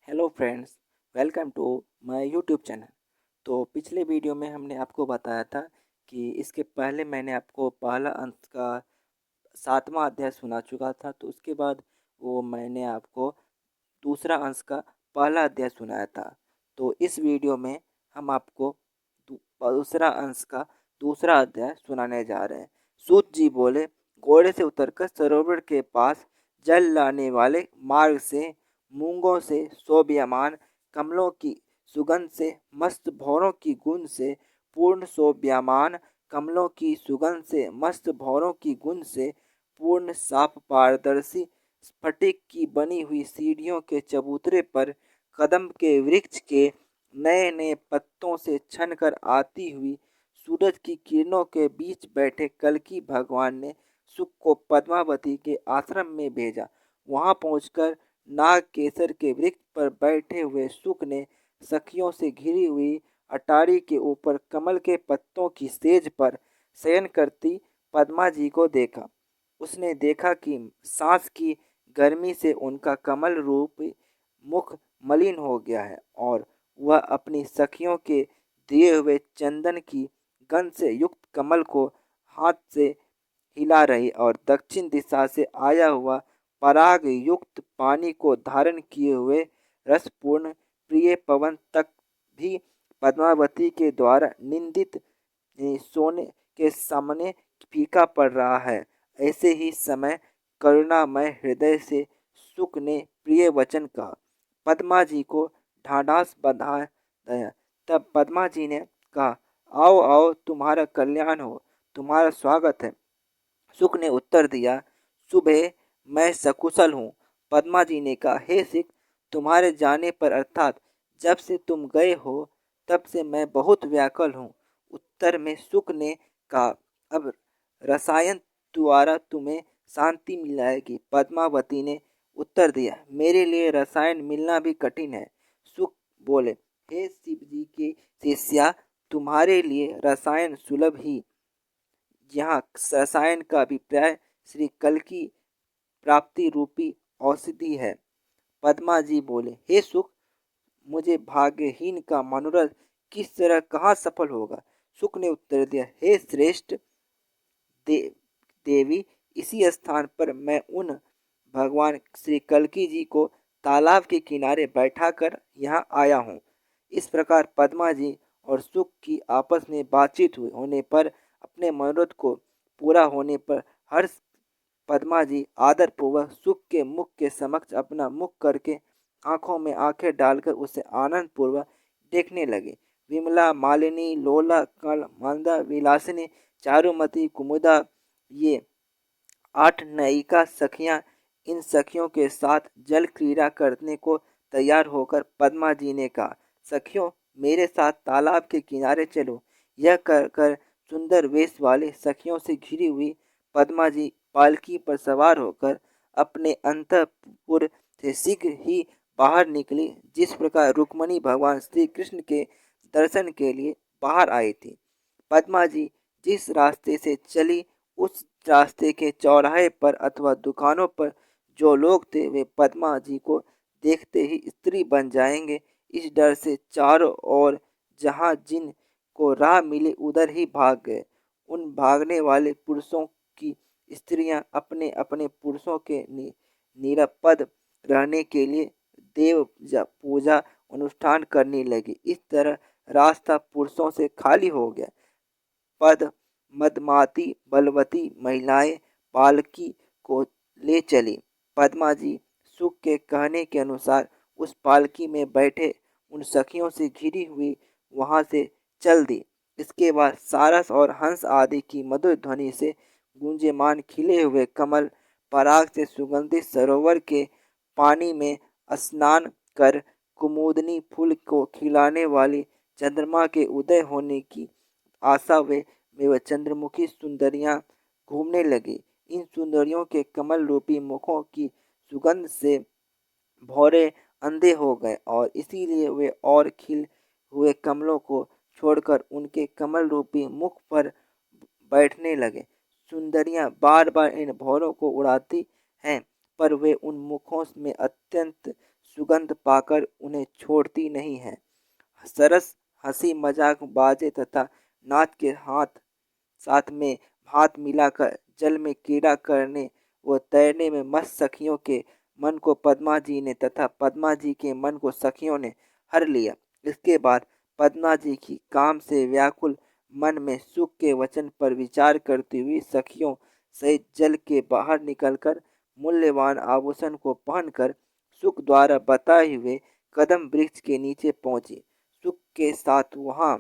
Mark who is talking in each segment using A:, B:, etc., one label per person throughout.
A: Hello friends, welcome to my YouTube channel. तो पिछले video में हमने आपको बताया था कि इसके पहले मैंने आपको पहला अंश का 7वां अध्याय सुना चुका था। तो उसके बाद वो मैंने आपको दूसरा अंश का पहला अध्याय सुनाया था। तो इस वीडियो में हम आपको दूसरा अंश का दूसरा अध्याय सुनाने जा रहे हैं। सूत जी बोले, घोड़े से उतरकर सरोवर के पास जल लाने वाले मार्ग से मूंगों से शोभ्यमान कमलों की सुगंध से मस्त भौरों की गूंज से पूर्ण शोभ्यमान कमलों की सुगंध से मस्त भौरों की गूंज से पूर्ण साफ पारदर्शी स्फटिक की बनी हुई सीढ़ियों के चबूतरे पर कदम के वृक्ष के नए नए पत्तों से छन कर आती हुई सूरज की किरणों के बीच बैठे कल्कि भगवान ने सुख को पद्मावती के आश्रम में भेजा। वहां पहुंचकर नाग केसर के वृक्ष पर बैठे हुए सुख ने सखियों से घिरी हुई अटारी के ऊपर कमल के पत्तों की सेज पर शयन करती पद्मा जी को देखा। उसने देखा कि सांस की गर्मी से उनका कमल रूप मुख मलिन हो गया है और वह अपनी सखियों के दिए हुए चंदन की गंध से युक्त कमल को हाथ से हिला रही और दक्षिण दिशा से आया हुआ पराग युक्त पानी को धारण किए हुए रसपूर्ण प्रिय पवन तक भी पद्मावती के द्वारा निंदित सोने के सामने फीका पड़ रहा है। ऐसे ही समय करुणामय हृदय से सुख ने प्रिय वचन कहा। पद्मा जी को ढांढास बंधा गया। तब पद्मा जी ने कहा, आओ आओ, तुम्हारा कल्याण हो, तुम्हारा स्वागत है। सुख ने उत्तर दिया, सुबह मैं सकुशल हूँ। पद्मा जी ने कहा, हे सिख, तुम्हारे जाने पर अर्थात जब से तुम गए हो तब से मैं बहुत व्याकुल हूँ। उत्तर में सुख ने कहा, अब रसायन द्वारा तुम्हें शांति मिलाएगी। पद्मावती ने उत्तर दिया, मेरे लिए रसायन मिलना भी कठिन है। सुख बोले, हे शिव जी के शिष्या, तुम्हारे लिए रसायन सुलभ ही। यहाँ रसायन का अभिप्राय श्री कल की प्राप्ति रूपी औषधि है। पद्मा जी बोले, हे सुख, मुझे भाग्यहीन का मनोरथ किस तरह कहाँ सफल होगा। सुख ने उत्तर दिया, हे श्रेष्ठ दे, देवी, इसी स्थान पर मैं उन भगवान श्री कल्की जी को तालाब के किनारे बैठाकर यहाँ आया हूँ। इस प्रकार पद्मा जी और सुख की आपस में बातचीत हुई होने पर अपने मनोरथ को पूरा होने पर हर्ष पद्मा जी आदर पूर्वक सुख के मुख के समक्ष अपना मुख करके आंखों में आंखें डालकर उसे आनंद पूर्वक देखने लगे। विमला, मालिनी, लोला, कल, मंदा, विलासिनी, चारुमती, कुमुदा, ये 8 नयिका सखियां इन सखियों के साथ जल क्रीड़ा करने को तैयार होकर पद्मा जी ने कहा, सखियों, मेरे साथ तालाब के किनारे चलो। यह कर सुंदर वेश वाले सखियों से घिरी हुई पद्मा जी पालकी पर सवार होकर अपने अंतपुर से शीघ्र ही बाहर निकली, जिस प्रकार रुक्मणी भगवान श्री कृष्ण के दर्शन के लिए बाहर आई थी। पद्मा जी जिस रास्ते से चली, उस रास्ते के चौराहे पर अथवा दुकानों पर जो लोग थे वे पद्मा जी को देखते ही स्त्री बन जाएंगे, इस डर से चारों ओर जहाँ जिन को राह मिली उधर ही भाग गए। उन भागने वाले पुरुषों की स्त्रियां अपने अपने पुरुषों के निरापद रहने के लिए देव पूजा अनुष्ठान करने लगी। इस तरह रास्ता पुरुषों से खाली हो गया। पद मदमाती बलवती महिलाएं पालकी को ले चली। पद्मा जी सुख के कहने के अनुसार उस पालकी में बैठे उन सखियों से घिरी हुई वहां से चल दी। इसके बाद सारस और हंस आदि की मधुर ध्वनि से गूंजेमान खिले हुए कमल पराग से सुगंधित सरोवर के पानी में स्नान कर कुमुदनी फूल को खिलाने वाली चंद्रमा के उदय होने की आशा में वह चंद्रमुखी सुंदरियां घूमने लगी। इन सुंदरियों के कमल रूपी मुखों की सुगंध से भौरे अंधे हो गए और इसीलिए वे और खिल हुए कमलों को छोड़कर उनके कमल रूपी मुख पर बैठने लगे। सुंदरियां बार बार इन भौरों को उड़ाती हैं, पर वे उन मुखों में अत्यंत सुगंध पाकर उन्हें छोड़ती नहीं है। सरस हंसी मजाक बाजे तथा नाच के साथ में हाथ मिलाकर जल में क्रीड़ा करने व तैरने में मस्त सखियों के मन को पद्मा जी ने तथा पद्मा जी के मन को सखियों ने हर लिया। इसके बाद पद्मा जी की काम से व्याकुल मन में सुख के वचन पर विचार करती हुई सखियों सहित जल के बाहर निकलकर मूल्यवान आभूषण को पहनकर सुख द्वारा बताए हुए कदम वृक्ष के नीचे पहुंची। सुख के साथ वहां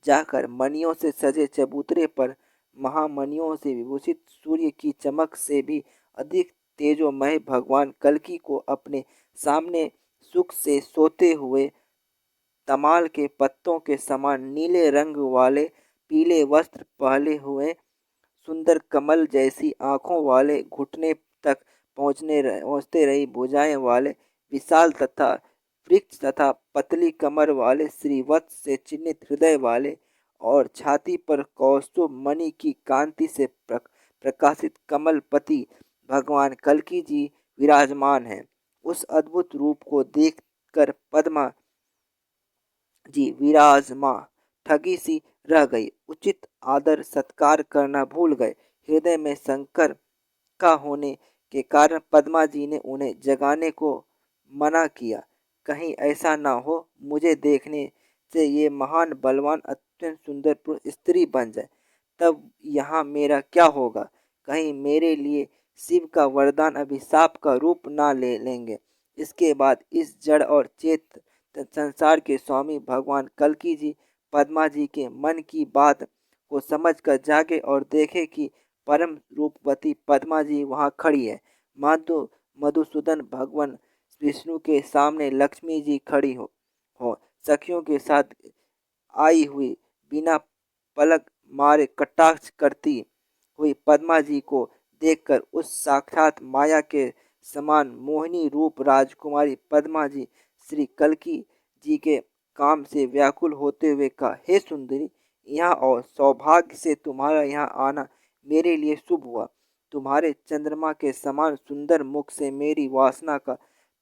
A: जाकर मणियों से सजे चबूतरे पर महामणियों से विभूषित सूर्य की चमक से भी अधिक तेजोमय भगवान कल्कि को अपने सामने सुख से सोते हुए तमाल के पत्तों के समान नीले रंग वाले पीले वस्त्र पहले हुए सुंदर कमल जैसी आंखों वाले घुटने तक पहुँचते रही भुजाएं वाले विशाल तथा वृक्ष तथा पतली कमर वाले श्रीवत्स से चिन्हित हृदय वाले और छाती पर कौस्तुभ मणि की कांति से प्रकाशित कमलपति भगवान कल्कि जी विराजमान हैं। उस अद्भुत रूप को देखकर पद्मा जी विराजमा ठगी सी रह गई। उचित आदर सत्कार करना भूल गए। हृदय में शंकर का होने के कारण पद्मा जी ने उन्हें जगाने को मना किया। कहीं ऐसा ना हो मुझे देखने से ये महान बलवान अत्यंत सुंदर पुरुष स्त्री बन जाए, तब यहाँ मेरा क्या होगा। कहीं मेरे लिए शिव का वरदान अभिशाप का रूप ना ले लेंगे। इसके बाद इस जड़ और चेत संसार के स्वामी भगवान कल्कि जी पद्मा जी के मन की बात को समझकर जागे और देखे कि परम रूपवती पद्मा जी वहाँ खड़ी है। मधुसूदन भगवान विष्णु के सामने लक्ष्मी जी खड़ी हो सखियों के साथ आई हुई बिना पलक मारे कटाक्ष करती हुई पद्मा जी को देखकर उस साक्षात माया के समान मोहिनी रूप राजकुमारी पद्मा जी श्री कल्कि जी के काम से व्याकुल होते हुए कहा, हे सुंदरी, यहाँ और सौभाग्य से तुम्हारा यहाँ आना मेरे लिए शुभ हुआ। तुम्हारे चंद्रमा के समान सुंदर मुख से मेरी वासना का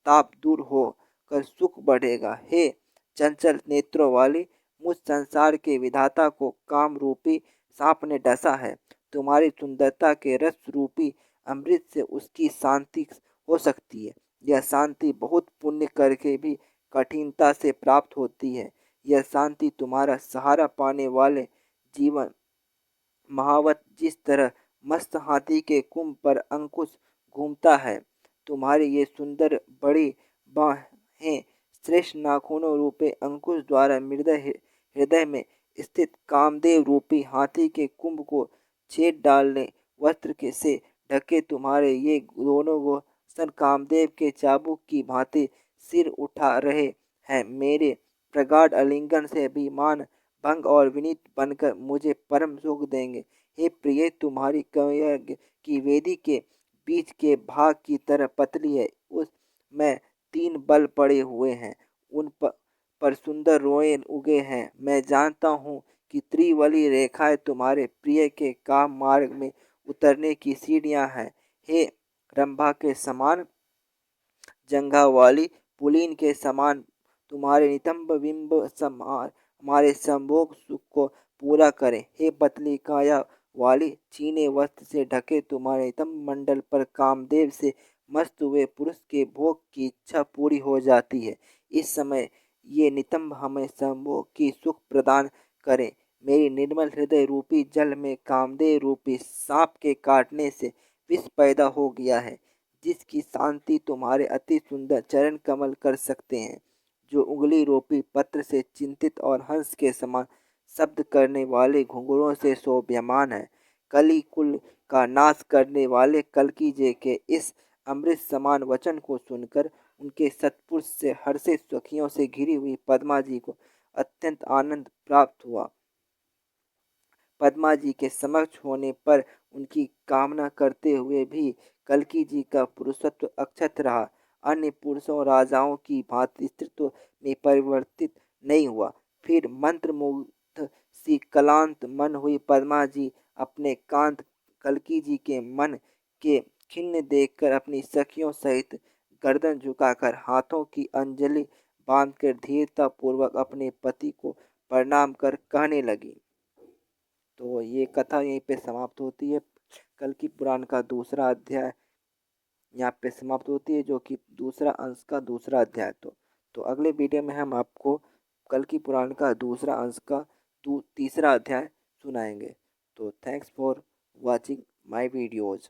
A: ताप दूर हो कर सुख बढ़ेगा। हे चंचल नेत्रों वाली, मुझ संसार के विधाता को काम रूपी सांप ने डसा है। तुम्हारी सुंदरता के रस रूपी अमृत से उसकी शांति हो सकती है। यह शांति बहुत पुण्य करके भी कठिनता से प्राप्त होती है। यह शांति तुम्हारा सहारा पाने वाले जीवन महावत जिस तरह मस्त हाथी के कुंभ पर अंकुश घूमता है, तुम्हारी ये सुंदर बड़ी बाहें श्रेष्ठ नाखूनों रूपे अंकुश द्वारा हृदय में स्थित कामदेव रूपी हाथी के कुंभ को छेद डालने वस्त्र के से ढके तुम्हारे ये दोनों गोस्तन कामदेव के चाबुक की भांति सिर उठा रहे हैं। मेरे प्रगाढ़ आलिंगन से अभिमान भंग और विनीत बनकर मुझे परम सुख देंगे। हे प्रिय, तुम्हारी कमर की वेदी के बीच के भाग की तरह पतली है। उस में 3 बल पड़े हुए हैं। उन पर सुंदर रोए उगे हैं। मैं जानता हूँ कि त्रिवली रेखाएं तुम्हारे प्रिय के काम मार्ग में उतरने की सीढ़ियां हैं। हे रंभा के समान जंघा वाली पुलीन के समान तुम्हारे नितंब बिंब हमारे संभोग सुख को पूरा करें। हे पतली काया वाली चीने वस्त्र से ढके तुम्हारे नितंब मंडल पर कामदेव से मस्त हुए पुरुष के भोग की इच्छा पूरी हो जाती है। इस समय ये नितंब हमें संभोग की सुख प्रदान करें। मेरी निर्मल हृदय रूपी जल में कामदेव रूपी सांप के काटने से विष पैदा हो गया है, जिसकी शांति तुम्हारे अति सुंदर चरण कमल कर सकते हैं, जो उंगली रूपी पत्र से चिंतित और हंस के समान शब्द करने वाले घुंघरूओं से शोभ्यमान है। कली कुल का नाश करने वाले कल्कि जी के इस अमृत समान वचन को सुनकर उनके सत्पुरुष से हर्षित सखियों से घिरी हुई पद्मा जी को अत्यंत आनंद प्राप्त हुआ। पद्मा जी के समक्ष होने पर उनकी कामना करते हुए भी कल्कि जी का पुरुषत्व अक्षत रहा। अन्य पुरुषों राजाओं की भांति स्त्रीत्व में परिवर्तित नहीं हुआ। फिर मंत्र मुग्ध सी कलांत मन हुई पद्मा जी अपने कांत कल्कि जी के मन के खिन्न देखकर अपनी सखियों सहित गर्दन झुकाकर हाथों की अंजलि बांधकर धीरतापूर्वक अपने पति को प्रणाम कर कहने लगी। तो ये कथा यहीं पे समाप्त होती है। कल्कि पुराण का दूसरा अध्याय यहाँ पे समाप्त होती है, जो कि दूसरा अंश का दूसरा अध्याय। तो अगले वीडियो में हम आपको कल्कि पुराण का दूसरा अंश का तीसरा अध्याय सुनाएंगे। तो thanks for watching my videos.